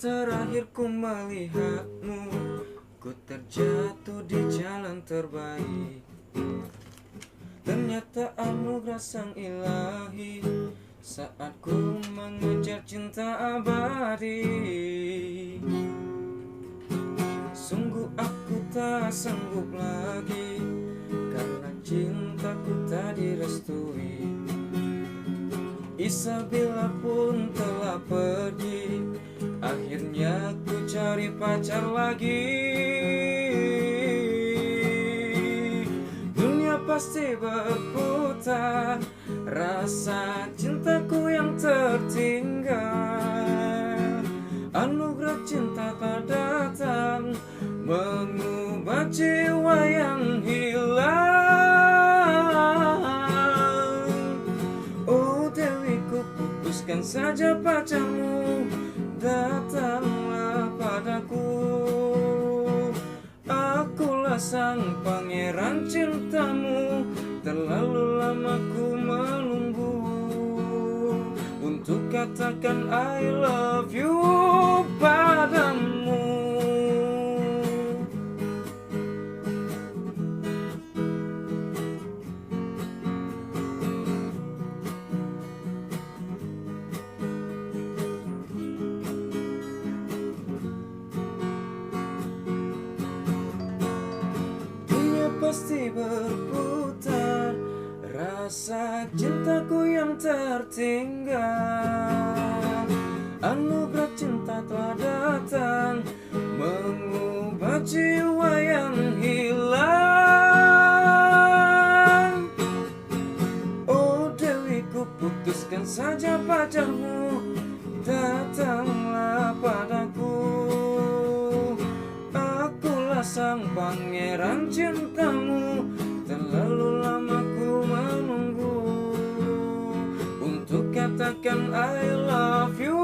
Terakhir ku melihatmu, ku terjatuh di jalan terbaik. Ternyata anugerah sang ilahi saat ku mengejar cinta abadi. Sungguh aku tak sanggup lagi, karena cintaku tak direstui. Isabella pun telah pergi, akhirnya ku cari pacar lagi. Dunia pasti berputar, rasa cintaku yang tertinggal. Anugerah cinta tak datang, mengubah jiwa yang hilang. Oh Dewiku, putuskan saja pacarmu, datanglah padaku. Akulah sang pangeran cintamu, terlalu lama ku menunggu untuk katakan I love you padamu. Pasti berputar, rasa cintaku yang tertinggal. Anugerah cinta telah datang, mengubah jiwa yang hilang. Oh Dewiku, putuskan saja pacarmu, datanglah padaku. Sang pangeran cintamu, terlalu lama ku menunggu untuk katakan I love you